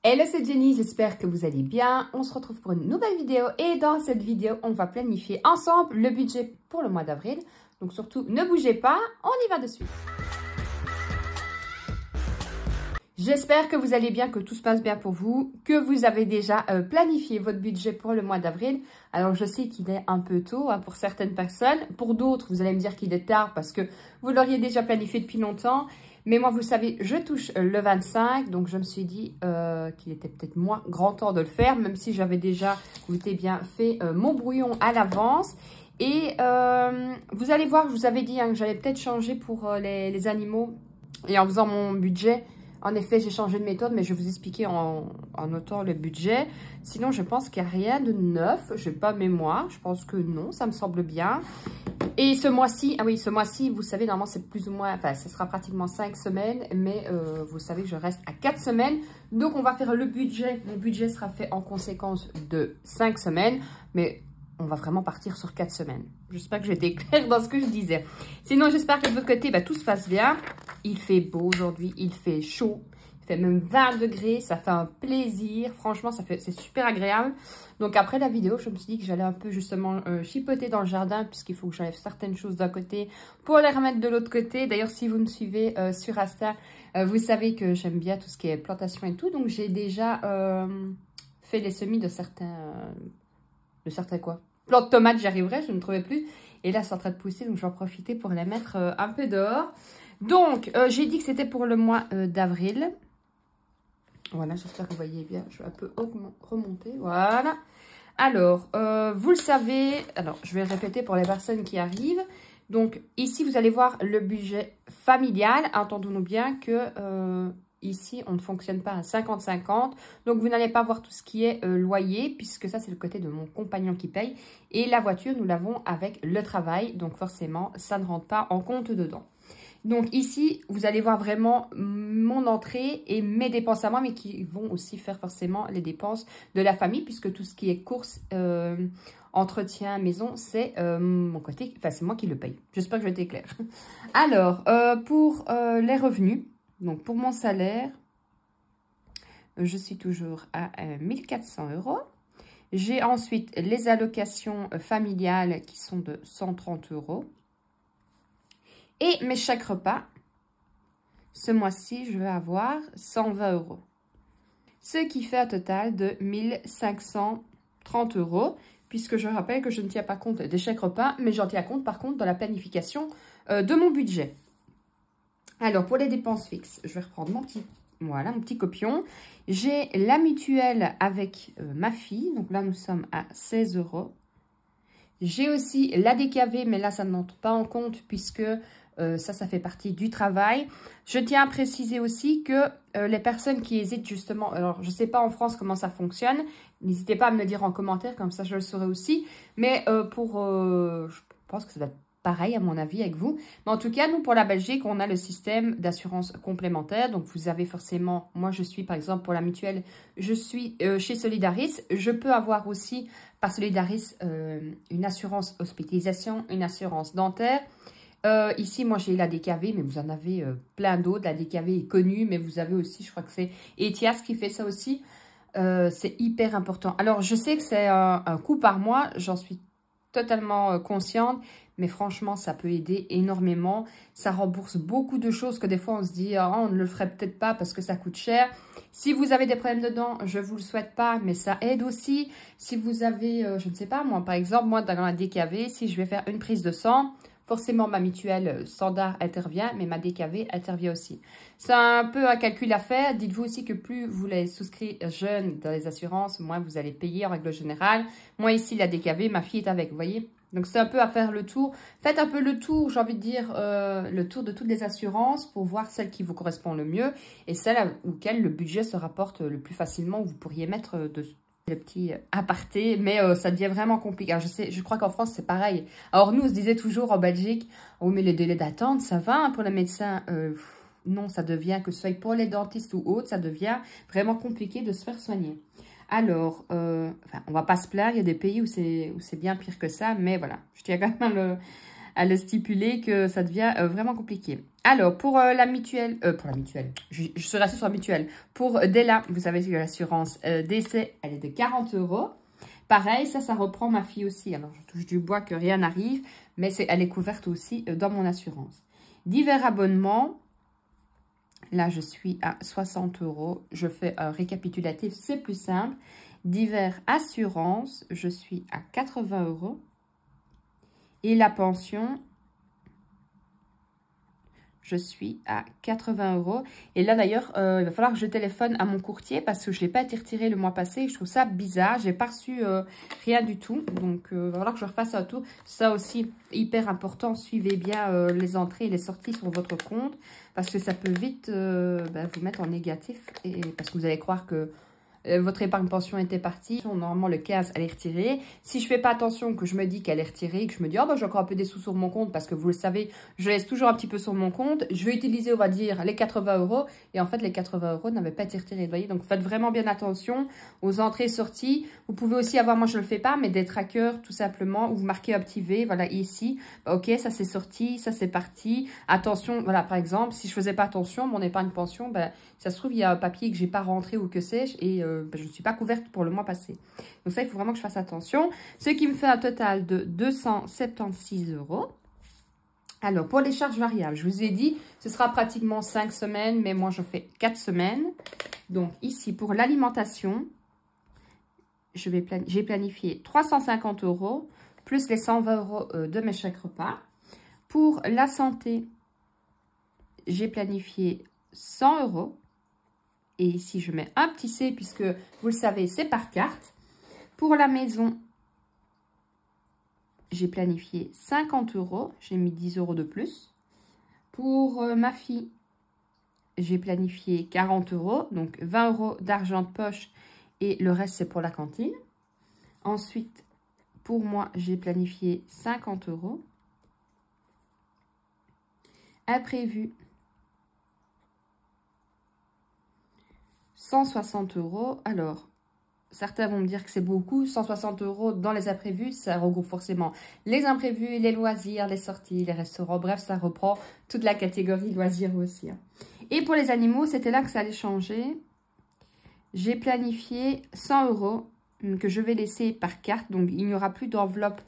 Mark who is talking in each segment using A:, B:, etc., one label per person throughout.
A: Hello, c'est Jenny, j'espère que vous allez bien. On se retrouve pour une nouvelle vidéo et dans cette vidéo, on va planifier ensemble le budget pour le mois d'avril. Donc surtout, ne bougez pas, on y va de suite. J'espère que vous allez bien, que tout se passe bien pour vous, que vous avez déjà planifié votre budget pour le mois d'avril. Alors, je sais qu'il est un peu tôt pour certaines personnes. Pour d'autres, vous allez me dire qu'il est tard parce que vous l'auriez déjà planifié depuis longtemps. Mais moi, vous savez, je touche le 25, donc je me suis dit qu'il était peut-être moins grand temps de le faire, même si j'avais déjà, écoutez bien, fait mon brouillon à l'avance. Et vous allez voir, je vous avais dit que j'allais peut-être changer pour les animaux. Et en faisant mon budget, en effet, j'ai changé de méthode, mais je vais vous expliquer en notant le budget. Sinon, je pense qu'il n'y a rien de neuf. Je n'ai pas mémoire. Je pense que non, ça me semble bien. Et ce mois-ci, ah oui, ce mois-ci, vous savez, normalement, c'est plus ou moins, enfin, ce sera pratiquement 5 semaines, mais vous savez que je reste à 4 semaines. Donc, on va faire le budget. Mon budget sera fait en conséquence de 5 semaines, mais on va vraiment partir sur 4 semaines. J'espère que j'étais claire dans ce que je disais. Sinon, j'espère que de votre côté, tout se passe bien. Il fait beau aujourd'hui, il fait chaud. Il fait même 20 degrés, ça fait un plaisir. Franchement, c'est super agréable. Donc, après la vidéo, je me suis dit que j'allais un peu justement chipoter dans le jardin puisqu'il faut que j'enlève certaines choses d'un côté pour les remettre de l'autre côté. D'ailleurs, si vous me suivez sur Insta, vous savez que j'aime bien tout ce qui est plantation et tout. Donc, j'ai déjà fait les semis de certains quoi. Plants de tomates, j'y arriverai, je ne trouvais plus. Et là, c'est en train de pousser, donc je vais en profiter pour les mettre un peu dehors. Donc, j'ai dit que c'était pour le mois d'avril. Voilà, j'espère que vous voyez bien. Je vais un peu remonter. Voilà. Alors, vous le savez. Alors, je vais le répéter pour les personnes qui arrivent. Donc, ici, vous allez voir le budget familial. Entendons-nous bien que ici, on ne fonctionne pas à 50-50. Donc, vous n'allez pas voir tout ce qui est loyer, puisque ça, c'est le côté de mon compagnon qui paye. Et la voiture, nous l'avons avec le travail. Donc, forcément, ça ne rentre pas en compte dedans. Donc ici, vous allez voir vraiment mon entrée et mes dépenses à moi, mais qui vont aussi faire forcément les dépenses de la famille, puisque tout ce qui est courses, entretien, maison, c'est mon côté, enfin c'est moi qui le paye. J'espère que je vais être claire. Alors, pour les revenus, donc pour mon salaire, je suis toujours à 1400 €. J'ai ensuite les allocations familiales qui sont de 130 €. Et mes chèques repas, ce mois-ci, je vais avoir 120 €. Ce qui fait un total de 1530 €, puisque je rappelle que je ne tiens pas compte des chèques repas, mais j'en tiens compte par contre dans la planification de mon budget. Alors, pour les dépenses fixes, je vais reprendre mon petit copion. J'ai la mutuelle avec ma fille, donc là, nous sommes à 16 €. J'ai aussi la DKV, mais là, ça n'entre pas en compte puisque ça fait partie du travail. Je tiens à préciser aussi que les personnes qui hésitent justement, alors je ne sais pas en France comment ça fonctionne, n'hésitez pas à me le dire en commentaire, comme ça je le saurai aussi. Mais je pense que ça doit être pareil à mon avis avec vous. Mais en tout cas, nous pour la Belgique, on a le système d'assurance complémentaire. Donc vous avez forcément, moi je suis par exemple pour la mutuelle, je suis chez Solidaris. Je peux avoir aussi par Solidaris une assurance hospitalisation, une assurance dentaire. Ici, moi, j'ai la DKV, mais vous en avez plein d'autres. La DKV est connue, mais vous avez aussi, je crois que c'est Etias qui fait ça aussi. C'est hyper important. Alors, je sais que c'est un coût par mois. J'en suis totalement consciente. Mais franchement, ça peut aider énormément. Ça rembourse beaucoup de choses que des fois, on se dit, oh, on ne le ferait peut-être pas parce que ça coûte cher. Si vous avez des problèmes dedans, je ne vous le souhaite pas, mais ça aide aussi. Si vous avez, je ne sais pas, moi, par exemple, moi, dans la DKV, si je vais faire une prise de sang, forcément, ma mutuelle standard intervient, mais ma DKV intervient aussi. C'est un peu un calcul à faire. Dites-vous aussi que plus vous les souscrivez jeunes dans les assurances, moins vous allez payer en règle générale. Moi, ici, la DKV, ma fille est avec, vous voyez. Donc, c'est un peu à faire le tour. Faites un peu le tour, j'ai envie de dire, le tour de toutes les assurances pour voir celle qui vous correspond le mieux et celle auquel le budget se rapporte le plus facilement, où vous pourriez mettre le petit aparté, mais ça devient vraiment compliqué. Alors, je crois qu'en France, c'est pareil. Alors, nous, on se disait toujours en Belgique, oh, mais les délais d'attente, ça va hein, pour les médecins. Non, ça devient, que ce soit pour les dentistes ou autres, ça devient vraiment compliqué de se faire soigner. Alors, enfin, on va pas se plaindre, il y a des pays où c'est bien pire que ça, mais voilà, je tiens quand même à le stipuler que ça devient vraiment compliqué. Alors, pour la mutuelle, je suis restée sur la mutuelle. Pour Della, vous savez que l'assurance décès, elle est de 40 €. Pareil, ça reprend ma fille aussi. Alors, je touche du bois que rien n'arrive, mais elle est couverte aussi dans mon assurance. Divers abonnements, là, je suis à 60 €. Je fais un récapitulatif, c'est plus simple. Divers assurances, je suis à 80 €. Et la pension, je suis à 80 €. Et là, d'ailleurs, il va falloir que je téléphone à mon courtier parce que je ne l'ai pas été retiré le mois passé. Et je trouve ça bizarre. Je n'ai pas reçu rien du tout. Donc, il va falloir que je refasse un tour. Ça aussi, hyper important. Suivez bien les entrées et les sorties sur votre compte parce que ça peut vite vous mettre en négatif. Parce que vous allez croire que votre épargne pension était partie. Normalement, le 15, elle est retirée. Si je ne fais pas attention, que je me dis qu'elle est retirée, que je me dis, oh, j'ai encore un peu des sous sur mon compte, parce que vous le savez, je laisse toujours un petit peu sur mon compte. Je vais utiliser, on va dire, les 80 €. Et en fait, les 80 € n'avaient pas été retirés. Vous voyez, donc faites vraiment bien attention aux entrées et sorties. Vous pouvez aussi avoir, moi je ne le fais pas, mais des trackers, tout simplement, où vous marquez un petit V, voilà, ici. Ok, ça c'est sorti, ça c'est parti. Attention, voilà, par exemple, si je ne faisais pas attention, mon épargne pension, ça se trouve, il y a un papier que je n'ai pas rentré ou que sais-je, et je ne suis pas couverte pour le mois passé. Donc ça, il faut vraiment que je fasse attention. Ce qui me fait un total de 276 €. Alors, pour les charges variables, je vous ai dit, ce sera pratiquement 5 semaines, mais moi, je fais 4 semaines. Donc, ici, pour l'alimentation, j'ai planifié 350 € plus les 120 € de mes chèques repas. Pour la santé, j'ai planifié 100 €. Et ici, je mets un petit C puisque, vous le savez, c'est par carte. Pour la maison, j'ai planifié 50 €. J'ai mis 10 € de plus. Pour ma fille, j'ai planifié 40 €. Donc, 20 € d'argent de poche et le reste, c'est pour la cantine. Ensuite, pour moi, j'ai planifié 50 €. Imprévu, 160 €. Alors, certains vont me dire que c'est beaucoup. 160 € dans les imprévus, ça regroupe forcément les imprévus, les loisirs, les sorties, les restaurants. Bref, ça reprend toute la catégorie loisirs aussi. Et pour les animaux, c'était là que ça allait changer. J'ai planifié 100 € que je vais laisser par carte. Donc, il n'y aura plus d'enveloppe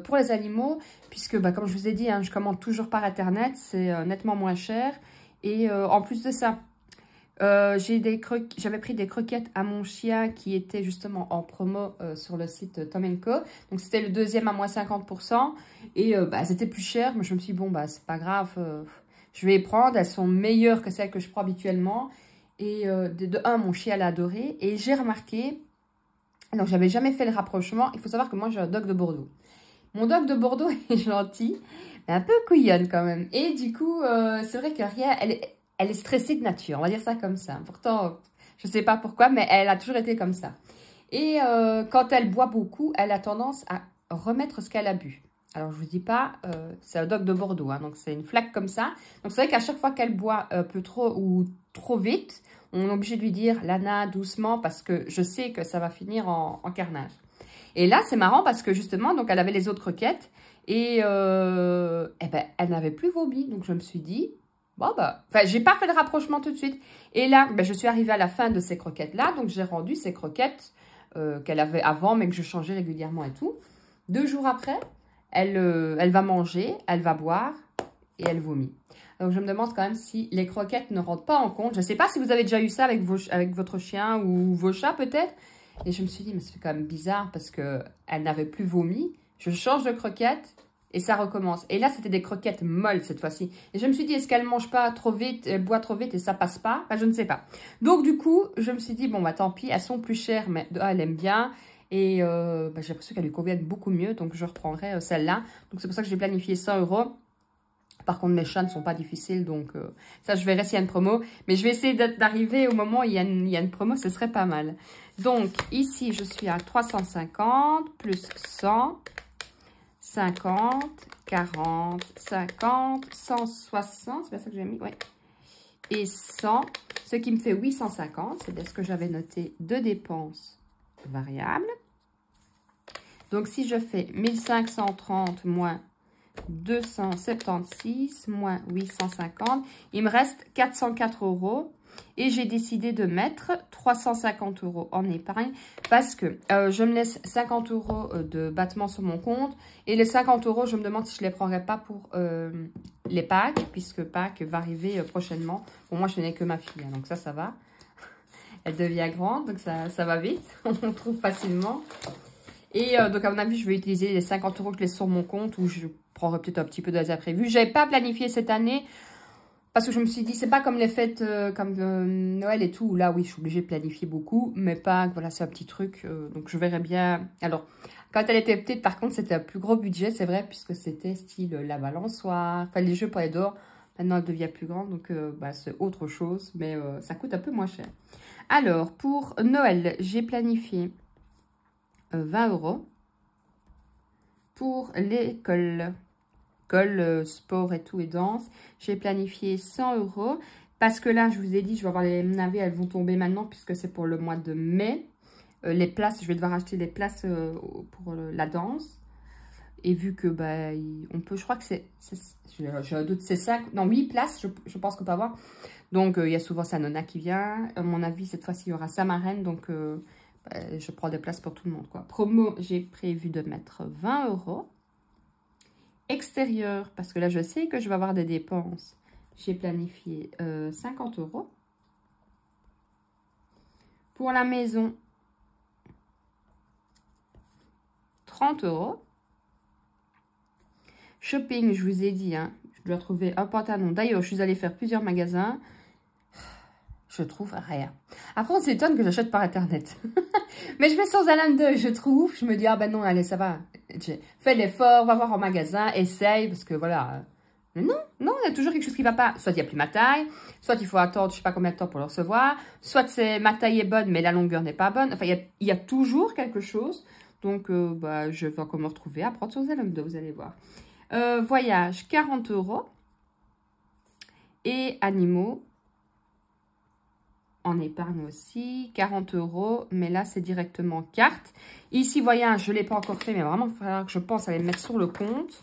A: pour les animaux. Puisque, comme je vous ai dit, je commande toujours par Internet. C'est nettement moins cher. Et en plus de ça, j'avais pris des croquettes à mon chien qui étaient justement en promo sur le site Tom & Co. Donc, c'était le deuxième à moins 50%. Et c'était plus cher. Mais je me suis dit, bon, c'est pas grave. Je vais les prendre. Elles sont meilleures que celles que je prends habituellement. Et de un, mon chien l'a adoré. Et j'ai remarqué, donc j'avais jamais fait le rapprochement. Il faut savoir que moi, j'ai un dog de Bordeaux. Mon dog de Bordeaux est gentil, mais un peu couillonne quand même. Et du coup, c'est vrai que rien, elle est stressée de nature, on va dire ça comme ça. Pourtant, je ne sais pas pourquoi, mais elle a toujours été comme ça. Et quand elle boit beaucoup, elle a tendance à remettre ce qu'elle a bu. Alors, je ne vous dis pas, c'est un dog de Bordeaux, donc c'est une flaque comme ça. Donc, c'est vrai qu'à chaque fois qu'elle boit un peu trop ou trop vite, on est obligé de lui dire, Lana, doucement, parce que je sais que ça va finir en carnage. Et là, c'est marrant parce que justement, donc elle avait les autres croquettes et elle n'avait plus vomi. Donc, je me suis dit, bon, j'ai pas fait le rapprochement tout de suite. Et là, je suis arrivée à la fin de ces croquettes-là. Donc, j'ai rendu ces croquettes qu'elle avait avant, mais que je changeais régulièrement et tout. 2 jours après, elle va manger, elle va boire et elle vomit. Donc, je me demande quand même si les croquettes ne rentrent pas en compte. Je ne sais pas si vous avez déjà eu ça avec votre chien ou vos chats peut-être. Et je me suis dit, mais c'est quand même bizarre parce qu'elle n'avait plus vomi. Je change de croquettes et ça recommence. Et là, c'était des croquettes molles cette fois-ci. Et je me suis dit, est-ce qu'elle ne mange pas trop vite, elle boit trop vite et ça passe pas? Je ne sais pas. Donc, du coup, je me suis dit, bon, tant pis, elles sont plus chères, mais elle aime bien. Et j'ai l'impression qu'elles lui conviennent beaucoup mieux. Donc, je reprendrai celle-là. Donc, c'est pour ça que j'ai planifié 100 €. Par contre, mes chats ne sont pas difficiles, donc ça, je verrai s'il y a une promo. Mais je vais essayer d'arriver au moment où il y a une promo, ce serait pas mal. Donc, ici, je suis à 350 plus 100, 50, 40, 50, 160, c'est bien ça que j'ai mis, oui. Et 100, ce qui me fait 850, c'est bien ce que j'avais noté de dépenses variables. Donc, si je fais 1530 moins 276 moins 850. Il me reste 404 €. Et j'ai décidé de mettre 350 € en épargne parce que je me laisse 50 € de battement sur mon compte. Et les 50 €, je me demande si je ne les prendrai pas pour les Pâques, puisque Pâques va arriver prochainement. Bon, moi, je n'ai que ma fille, hein, donc ça va. Elle devient grande, donc ça va vite. On trouve facilement. Et donc, à mon avis, je vais utiliser les 50 € que je laisse sur mon compte ou je prendrai peut-être un petit peu des imprévus. Je n'avais pas planifié cette année. Parce que je me suis dit, c'est pas comme les fêtes, comme Noël et tout, où là, oui, je suis obligée de planifier beaucoup, mais pas, voilà, c'est un petit truc, donc je verrai bien. Alors, quand elle était petite, par contre, c'était un plus gros budget, c'est vrai, puisque c'était style la balançoire, enfin, les jeux pour les dehors. Maintenant, elle devient plus grande, donc bah, c'est autre chose, mais ça coûte un peu moins cher. Alors, pour Noël, j'ai planifié 20 €. Pour l'école sport et tout et danse, j'ai planifié 100 € parce que là, je vous ai dit, je vais avoir les navets, elles vont tomber maintenant puisque c'est pour le mois de mai. Les places, je vais devoir acheter des places pour la danse. Et vu que, bah, on peut, je crois que j'ai un doute, c'est 5, non, 8 places, je pense qu'on peut avoir. Donc, il y a souvent Sanona qui vient. À mon avis, cette fois-ci, il y aura sa marraine, donc je prends des places pour tout le monde, quoi. Promo, j'ai prévu de mettre 20 €. Extérieur, parce que là, je sais que je vais avoir des dépenses. J'ai planifié 50 €. Pour la maison, 30 €. Shopping, je vous ai dit, hein, je dois trouver un pantalon. D'ailleurs, je suis allée faire plusieurs magasins. Je trouve rien. Après, on s'étonne que j'achète par Internet. Mais je vais sur Zalando, je trouve. Je me dis, ah ben non, allez, ça va. Fais l'effort, va voir en magasin, essaye. Parce que voilà. Mais non, il y a toujours quelque chose qui ne va pas. Soit il n'y a plus ma taille, soit il faut attendre je ne sais pas combien de temps pour le recevoir. Soit ma taille est bonne, mais la longueur n'est pas bonne. Enfin, il y a toujours quelque chose. Donc, bah, je vais encore me retrouver à prendre sur Zalando, vous allez voir. Voyage, 40 €. Et animaux. En épargne aussi, 40 €, mais là, c'est directement carte. Ici, voyage, je ne l'ai pas encore fait, mais vraiment, il va falloir que je pense à les mettre sur le compte,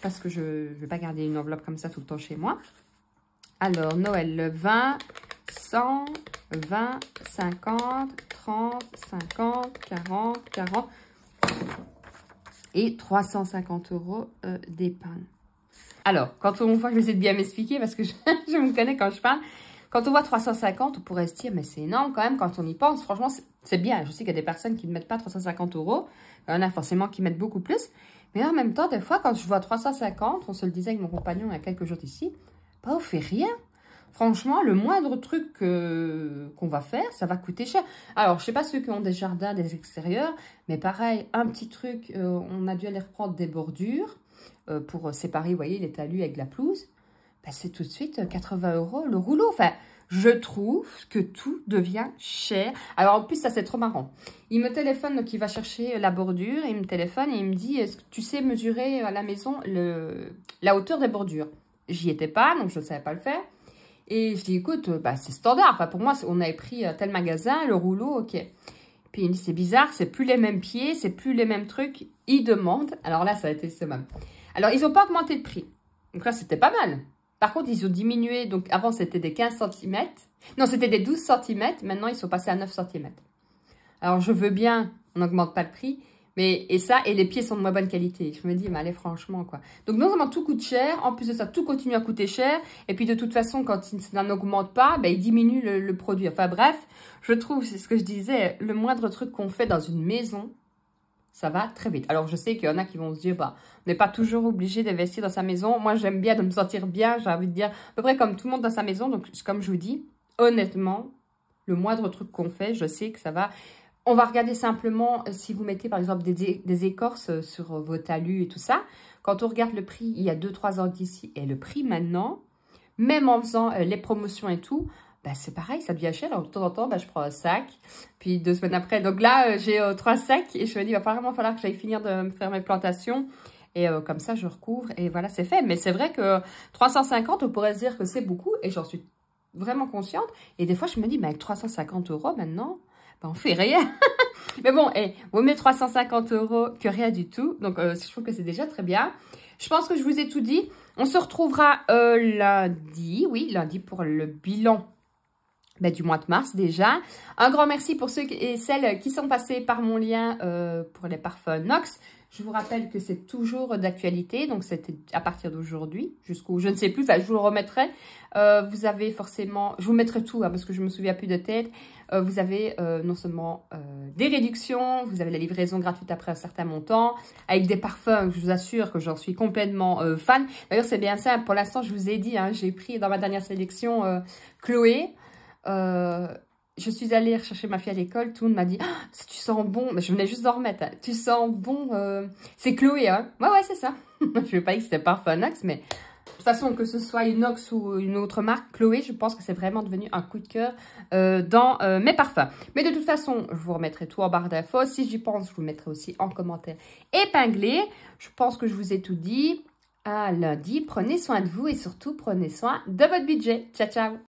A: parce que je ne vais pas garder une enveloppe comme ça tout le temps chez moi. Alors, Noël, le 20, 100, 20, 50, 30, 50, 40 et 350 € d'épargne. Alors, quand on voit, je vais essayer de bien m'expliquer, parce que je me connais quand je parle. Quand on voit 350, on pourrait se dire, mais c'est énorme quand même, quand on y pense. Franchement, c'est bien. Je sais qu'il y a des personnes qui ne mettent pas 350 €. Il y en a forcément qui mettent beaucoup plus. Mais en même temps, des fois, quand je vois 350, on se le disait avec mon compagnon il y a quelques jours ici, bah, on fait rien. Franchement, le moindre truc qu'on va faire, ça va coûter cher. Alors, je ne sais pas ceux qui ont des jardins, des extérieurs, mais pareil, un petit truc, on a dû aller reprendre des bordures pour séparer, vous voyez, les talus avec la pelouse. Ben, c'est tout de suite 80 € le rouleau. Enfin, je trouve que tout devient cher. Alors, en plus, ça, c'est trop marrant. Il me téléphone, donc il va chercher la bordure. Il me téléphone et il me dit, est-ce que tu sais mesurer à la maison la hauteur des bordures? J'y étais pas, donc je ne savais pas le faire. Et je dis, écoute, bah, c'est standard. Enfin, pour moi, on avait pris tel magasin, le rouleau, ok. Puis il me dit, c'est bizarre, c'est plus les mêmes pieds, c'est plus les mêmes trucs. Il demande. Alors là, ça a été ce même. Alors, ils n'ont pas augmenté le prix. Donc là, c'était pas mal. Par contre, ils ont diminué. Donc, avant, c'était des 15 cm. Non, c'était des 12 cm. Maintenant, ils sont passés à 9 cm. Alors, je veux bien, on n'augmente pas le prix. Mais, et les pieds sont de moins bonne qualité. Je me dis, mais allez, franchement, quoi. Donc, non seulement tout coûte cher. En plus de ça, tout continue à coûter cher. Et puis, de toute façon, quand ça n'augmente pas, ben, ils diminuent le produit. Enfin, bref, je trouve, c'est ce que je disais, le moindre truc qu'on fait dans une maison, ça va très vite. Alors, je sais qu'il y en a qui vont se dire, bah, on n'est pas toujours obligé d'investir dans sa maison. Moi, j'aime bien de me sentir bien. J'ai envie de dire, à peu près comme tout le monde dans sa maison. Donc, comme je vous dis, honnêtement, le moindre truc qu'on fait, je sais que ça va. On va regarder simplement si vous mettez, par exemple, des écorces sur vos talus et tout ça. Quand on regarde le prix, il y a 2-3 ans d'ici, et le prix maintenant, même en faisant les promotions et tout, bah, c'est pareil, ça devient cher. Alors, de temps en temps, bah, je prends un sac. Puis 2 semaines après, donc là, j'ai 3 sacs. Et je me dis, il va vraiment falloir que j'aille finir de me faire mes plantations. Et comme ça, je recouvre. Et voilà, c'est fait. Mais c'est vrai que 350, on pourrait se dire que c'est beaucoup. Et j'en suis vraiment consciente. Et des fois, je me dis, mais avec 350 € maintenant, bah, on fait rien. Mais bon, vaut mieux 350 € que rien du tout. Donc, je trouve que c'est déjà très bien. Je pense que je vous ai tout dit. On se retrouvera lundi, oui, lundi pour le bilan du mois de mars déjà. Un grand merci pour ceux et celles qui sont passés par mon lien pour les parfums Nox. Je vous rappelle que c'est toujours d'actualité, donc c'était à partir d'aujourd'hui jusqu'au, je ne sais plus, enfin je vous le remettrai. Vous avez forcément, je vous mettrai tout parce que je me souviens plus de tête. Vous avez non seulement des réductions, vous avez la livraison gratuite après un certain montant, avec des parfums, je vous assure que j'en suis complètement fan. D'ailleurs c'est bien simple, pour l'instant je vous ai dit, hein, j'ai pris dans ma dernière sélection Chloé. Je suis allée rechercher ma fille à l'école, tout le monde m'a dit ah, « tu sens bon », mais je venais juste d'en remettre, hein. Tu sens bon, c'est Chloé, hein. Ouais, c'est ça. Je ne vais pas dire que c'était parfum Nox, mais de toute façon, que ce soit une Nox ou une autre marque, Chloé, je pense que c'est vraiment devenu un coup de cœur dans mes parfums. Mais de toute façon, je vous remettrai tout en barre d'infos. Si j'y pense, je vous mettrai aussi en commentaire épinglé. Je pense que je vous ai tout dit. À lundi, prenez soin de vous et surtout, prenez soin de votre budget. Ciao, ciao!